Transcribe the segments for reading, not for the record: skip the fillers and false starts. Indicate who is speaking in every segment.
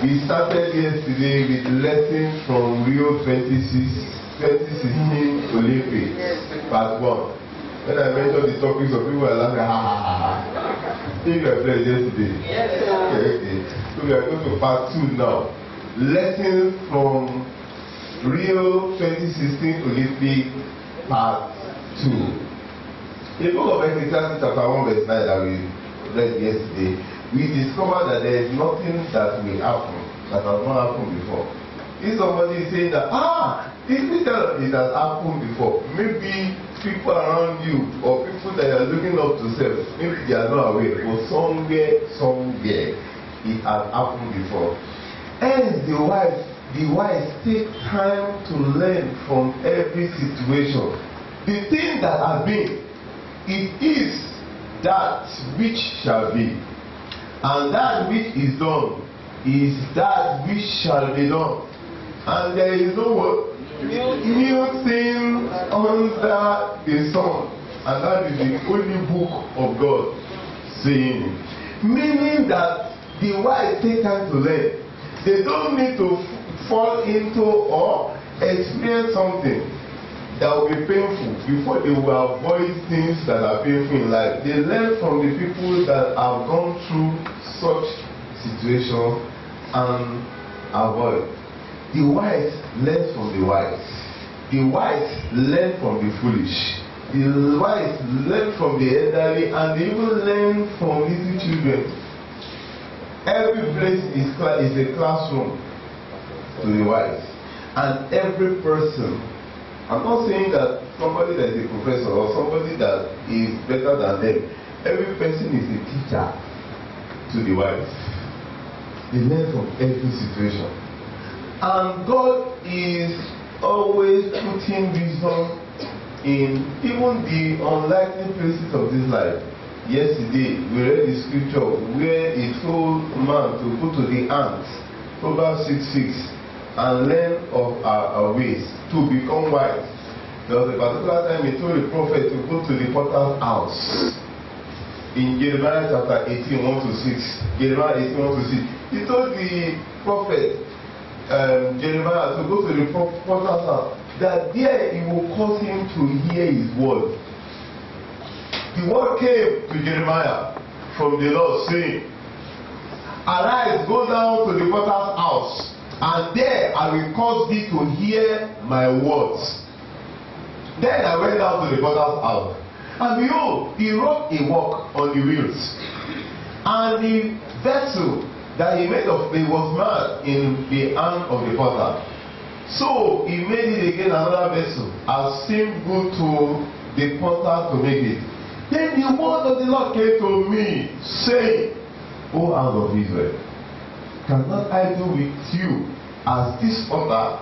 Speaker 1: We started yesterday with lessons from Rio 2016 Olympics, part 1. When I mentioned the topics, of people were laughing, ha ha ha ha. If you are playing yesterday. Yes, okay. So we are going to part 2 now. Lessons from Rio 2016 Olympics, part 2. In the book of Ecclesiastes chapter 1 verse 9 that we read yesterday, we discovered that there is nothing that will happen that has not happened before. If somebody is saying that, it has happened before, maybe people around you or people that are looking up to self, maybe they are not aware, but somewhere, it has happened before. Hence, the wise take time to learn from every situation. The thing that has been, it is that which shall be, and that which is done is that which shall be done. And there is no what? New thing under the sun. And that is the only book of God saying. Meaning that the wise take time to learn. They don't need to fall into or experience something that will be painful before they will avoid things that are painful in life. They learn from the people that have gone through such situations and avoid. The wise learn from the wise. The wise learn from the foolish. The wise learn from the elderly, and they even learn from little children. Every place is a classroom to the wise. And every person, I'm not saying that somebody that is a professor or somebody that is better than them. Every person is a teacher to the wise. They learn from every situation. And God is always putting wisdom in even the unlikely places of this life. Yesterday, we read the scripture where he told man to go to the ants, Proverbs 6:6, and learn of our ways to become wise. There was a particular time he told the prophet to go to the potter's house. In Jeremiah chapter 18:1-6, Jeremiah 18:1-6, he told the prophet Jeremiah to go to the potter's house, that there he will cause him to hear his word. The word came to Jeremiah from the Lord saying, arise, go down to the potter's house, and there I will cause thee to hear my words. Then I went down to the potter's house, and behold, he wrought a work on the wheels, and the vessel that he made of clay was made in the hand of the potter. So he made it again another vessel, as seemed good to the potter to make it. Then the word of the Lord came to me, saying, O house of Israel, cannot I do with you as this potter,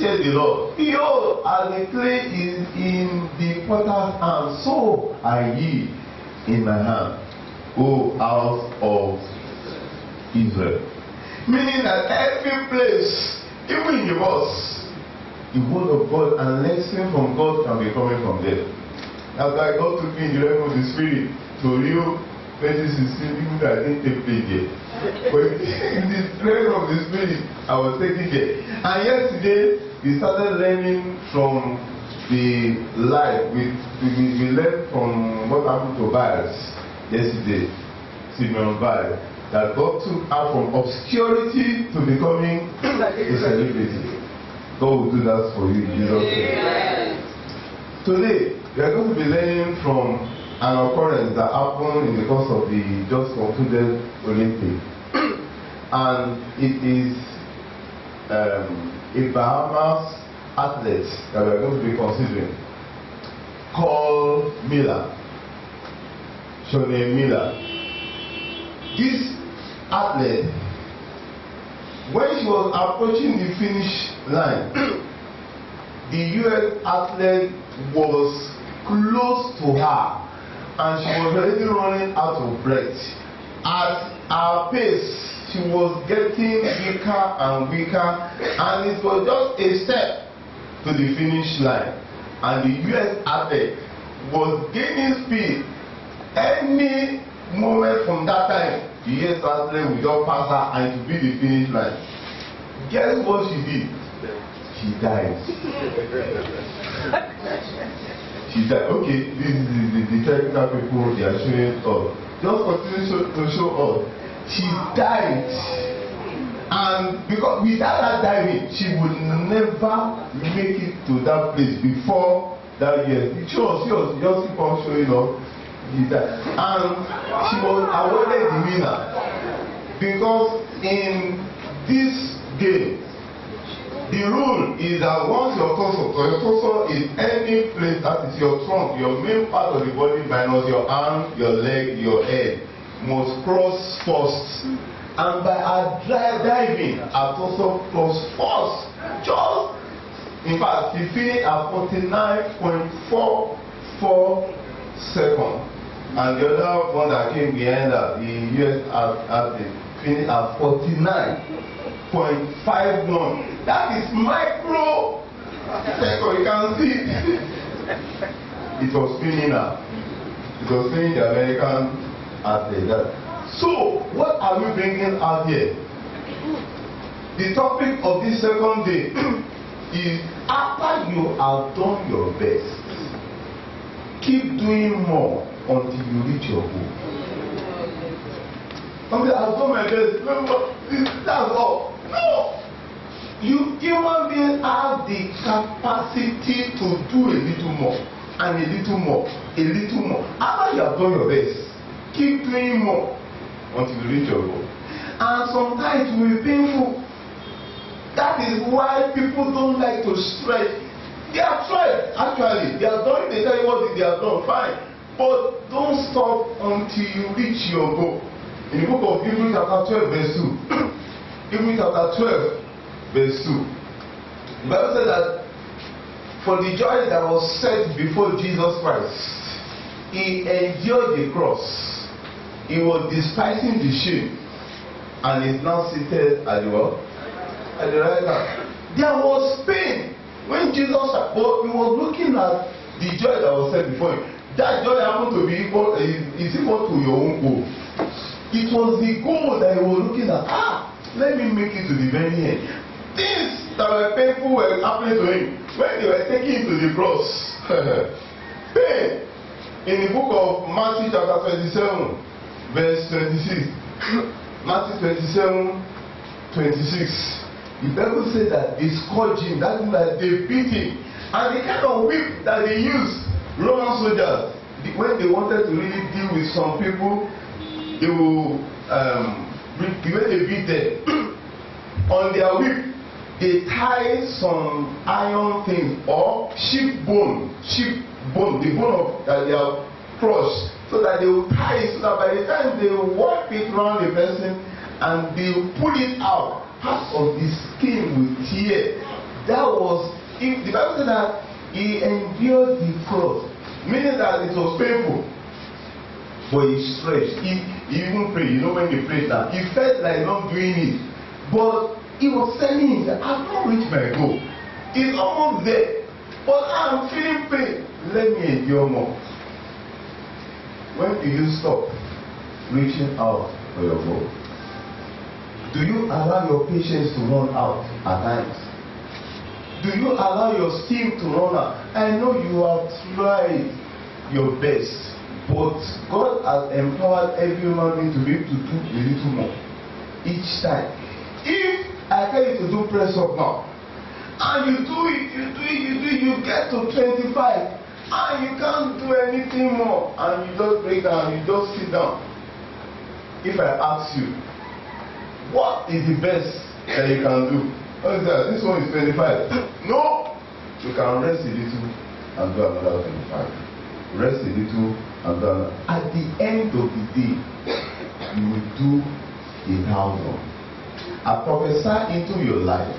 Speaker 1: said the Lord? Behold, as the clay is in the potter's hand, so are ye in my hand, O house of Israel. Meaning that every place, even in the bus, the word of God and lesson from God can be coming from there. That's why God took me in the realm of the spirit to Rio 2016, even though I didn't take place there. But in the realm of the spirit, I was taking there. And yesterday, we started learning from the life. We learned from what happened to Biles yesterday, Simeon Biles. That God took her from obscurity to becoming a celebrity. God will do that for you in Jesus' name. Today, we are going to be learning from an occurrence that happened in the course of the just concluded Olympics. And it is a Bahamas athlete that we are going to be considering, called Shanae Miller. This athlete, when she was approaching the finish line, the US athlete was close to her and she was already running out of breath. At her pace, she was getting weaker and weaker, and it was just a step to the finish line, and the US athlete was gaining speed. Any moment from that time, the years started, we just pass her and to be the finish line. Guess what she did? She died. She died. Okay, this is the technical people they are showing us. Just continue to show us. She died. And because without her dying, she would never make it to that place before that year. She was just keep on showing up. And she was awarded the winner. Because in this game, the rule is that once your torso is any place that is your trunk, your main part of the body minus your arm, your leg, your head, must cross first. And by our diving, our torso cross first. Just, in fact, she finished at 49.44 seconds. And the other one that came behind her, the US athlete, finished at 49.51. That is micro second. You can see it. It was spinning her. It was spinning the American athlete. So, what are we bringing out here? The topic of this second day is after you have done your best, keep doing more until you reach your goal. Okay, I've done my best. That's all. No! You human beings have the capacity to do a little more, and a little more, a little more. After you have done your best, keep doing more until you reach your goal. And sometimes it will be painful. That is why people don't like to stretch. They have tried, actually. They have done it, they tell you what they have done, fine. But don't stop until you reach your goal. In the book of Hebrews chapter 12 verse 2. Hebrews chapter 12 verse 2. The Bible says that for the joy that was set before Jesus Christ, he endured the cross. He was despising the shame, and is now seated at the what? At the right hand. There was pain when Jesus he was looking at the joy that was set before him. That joy happened to be equal to your own goal. It was the goal that he was looking at. Let me make it to the very end. Things that were painful were happening to him when they were taking him to the cross. Pain. In the book of Matthew chapter 27 verse 26. Matthew 27, 26. The Bible says that they scourged him, that means that they beat him. And the kind of whip that they used, Roman soldiers, when they wanted to really deal with some people, they will, the way they beat them, on their whip, they tie some iron things or sheep bone, the bone of that they have crushed, so that they will tie it, so that by the time they will wipe it around the person and they will pull it out, parts of the skin will tear. That was, if the Bible said that he endured the cross, meaning that it was painful, but he stretched. He even prayed. You know, when he prayed that, he felt like not doing it, but he was telling him that I've not reached my goal. It's almost there, but I'm feeling pain. Let me endure more. When do you stop reaching out for your goal? Do you allow your patience to run out at times? Do you allow your steam to run out? I know you have tried your best, but God has empowered every human being to be able to do a little more each time. If I tell you to do press up now, and you do it, you get to 25, and you can't do anything more, and you just break down, you just sit down. If I ask you, what is the best that you can do? What is that? This one is 25. No! You can rest a little and do another 25. Rest a little and do another. At the end of the day, you will do 1,000. I prophesy into your life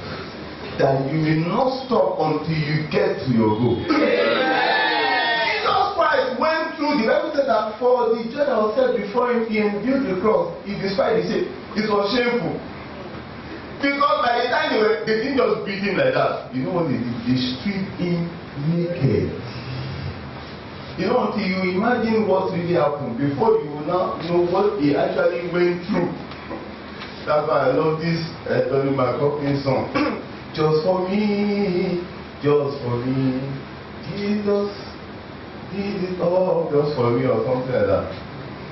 Speaker 1: that you will not stop until you get to your goal. Jesus Christ went through, the Bible said that for the joy that was set before him, he endured the cross. He despised the shame. It was shameful. Because by the time they didn't just beat him like that. You know what they did? They stripped him naked. You know, until you imagine what really happened before you will now know what he actually went through. That's why I love this Tony McCoffin song. Just for me, Jesus did it all just for me, or something like that.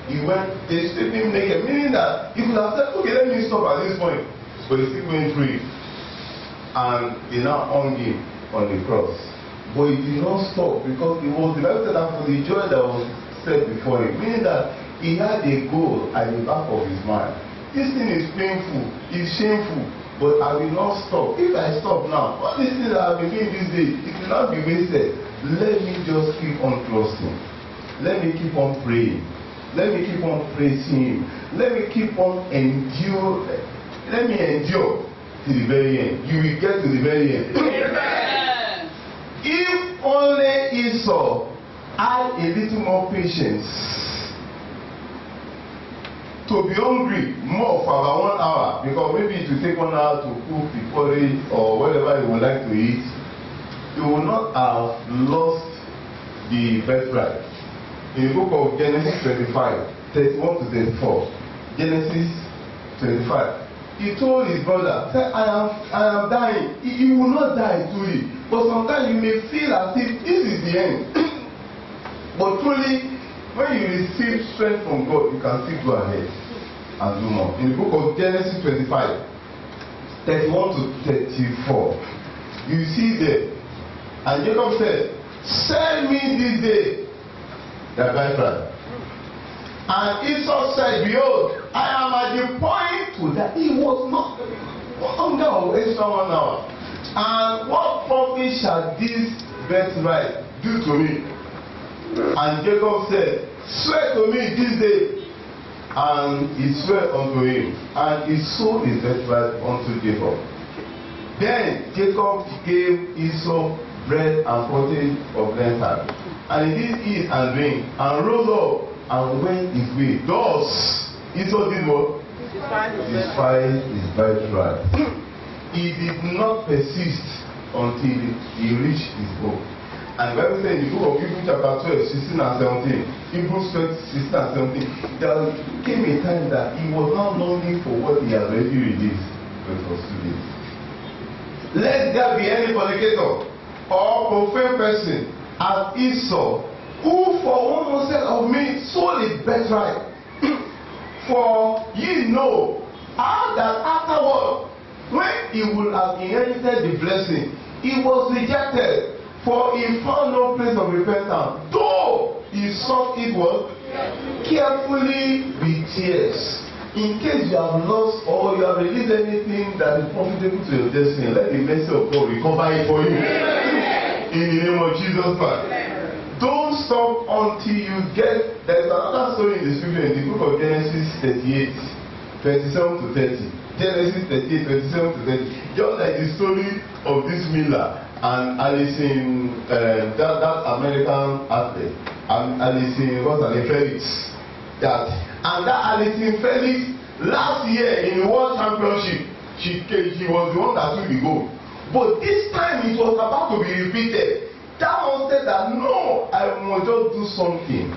Speaker 1: He went, they stripped him naked, meaning that he could have said, okay, let me stop at this point. But he still went through it. And they now hung him on the cross. But he did not stop, because it was the Bible said that for the joy that was set before him, meaning that he had a goal at the back of his mind. This thing is painful, it's shameful, but I will not stop. If I stop now, all these things that I've been doing this day, it will not be wasted. Let me just keep on trusting. Let me keep on praying. Let me keep on praising him. Let me keep on endure. Let me endure to the very end. You will get to the very end. Amen. If only Esau had a little more patience to be hungry more for about 1 hour, because maybe it will take 1 hour to cook the porridge or whatever you would like to eat, you will not have lost the birthright. In the book of Genesis 25, 31 to 34, Genesis 25, he told his brother, say, I am dying. You will not die truly, but sometimes you may feel as if this is the end. But truly, when you receive strength from God, you can still go ahead and do more. In the book of Genesis 25, 31 to 34, you see there, and Jacob said, sell me this day the birthright. And Esau said, behold, I am at the point to die. He was not under or extra 1 hour. And what profit shall this birthright do to me? And Jacob said, swear to me this day. And he swore unto him, and he sold his birthright unto Jacob. Then Jacob gave Esau bread and pottage of lentils, and he did eat and drink, and rose up and went his way. Thus Esau did what? Despised his birthright. He did not persist until he reached his goal. And the Bible says in the book of Hebrews chapter 12, 16 and 17, Hebrews 12, 16 and 17, there came a time that he was now longing for what he had already released, but it was too late. Let there be any fornicator or profane person as Esau, who for 1 morsel of meat sold his birthright. For ye know how that afterward, when he would have inherited the blessing, he was rejected, for he found no place of repentance, though he sought it was carefully with tears. In case you have lost or you have released anything that is profitable to your destiny, let the mercy of God recover it for you. In the name of Jesus Christ. Don't stop until you get. There is another story in the scripture in the book of Genesis 38, 27 to 30. Genesis 38, 27 to 30. Just like the story of this Miller and Alison, that American athlete, and Alison, what's her name, Felix. And that Alison Felix, last year in the World Championship, she was the one that took the gold. But this time it was about to be repeated. That one said that no, I must just do something.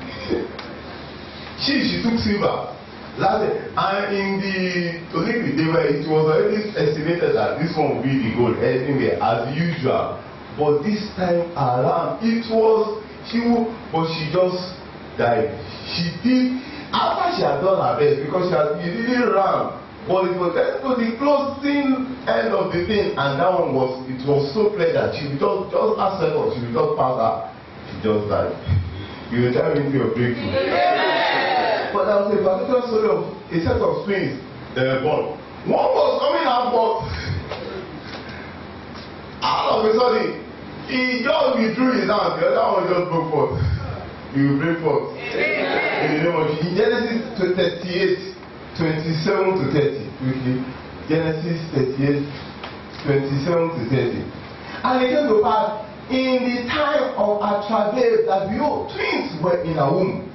Speaker 1: She took silver. And in the Olympic, it was already estimated that this one would be the gold anyway, as usual. But this time around, but she just died. She did, after she had done her best, because she didn't run. But it was to the closing end of the thing, and that one it was so clear that she just last second, she just passed her. She just died. You will dive into your breakthrough. Yeah. But there was a particular story of a set of twins they were born. One was coming out, but all of a sudden, he just withdrew his hand, the other one just broke forth. You will break forth. In the name of Jesus. In Genesis 38, 27 to 30, quickly. Genesis 38, 27 to 30. And it came to pass in the time of her travail that behold, twins were in her womb.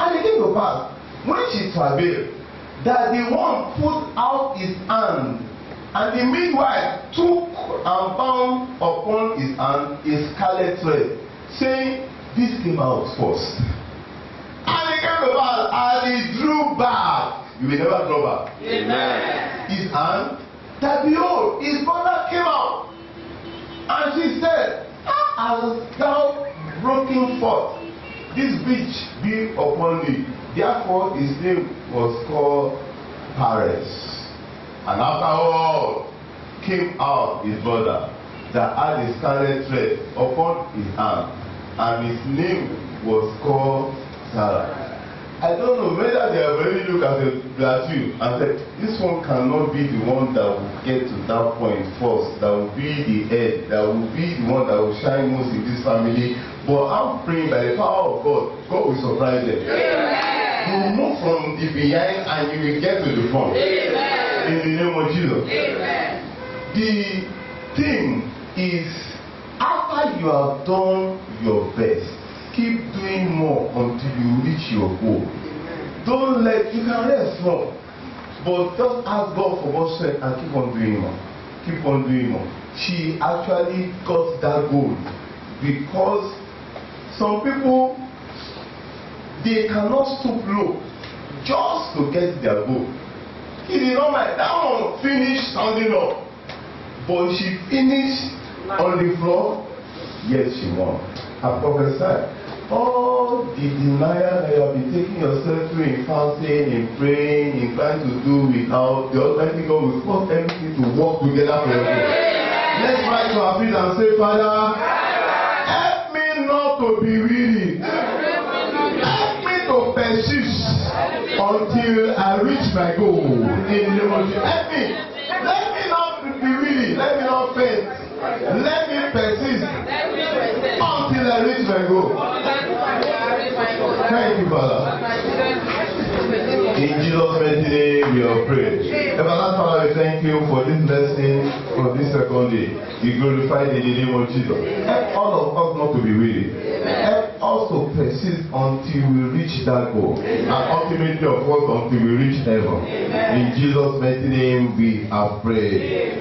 Speaker 1: And it came to pass when she travailed that the one put out his hand, and the midwife took and bound upon his hand a scarlet thread, saying, this came out first. And he came to pass, and he drew back. You will never draw back.
Speaker 2: Amen.
Speaker 1: His hand, that behold, his mother came out. And she said, as thou broken forth, this breach be upon thee. Therefore his name was called Paris. And after all came out his brother, that had a scarlet thread upon his hand, and his name was called Sarah. I don't know whether they have already looked at the plateau and said, this one cannot be the one that will get to that point first, that will be the head, that will be the one that will shine most in this family. But I'm praying by the power of God, God will surprise them. You will move from the behind and you will get to the front. Amen. In the name of Jesus. Amen. The thing is, after you have done your best, keep doing more until you reach your goal. Don't let, you can rest more, but just ask God for more strength and keep on doing more. Keep on doing more. She actually got that goal because some people, they cannot stoop low just to get their goal. It is not like that one finished standing up, but she finished on the floor, yet she won. I prophesy. All the denial that you have been taking yourself through in fasting, in praying, in trying to do without, the Almighty God will cause everything to work together for you. Let's rise to our feet and say, Father, help me not to be weary. Help me to persist until I reach my goal. In the name of Jesus. Help me. Let me not be weary. Let me not faint. Let me persist until I reach my goal. Thank you, Father. In Jesus' mighty name, we have prayed. Everlasting Father, we thank you for this blessing for this second day. We glorify in the name of Jesus. Help all of us not to be weary. Help us to persist until we reach that goal. And ultimately, of course, until we reach heaven. In Jesus' mighty name, we have prayed.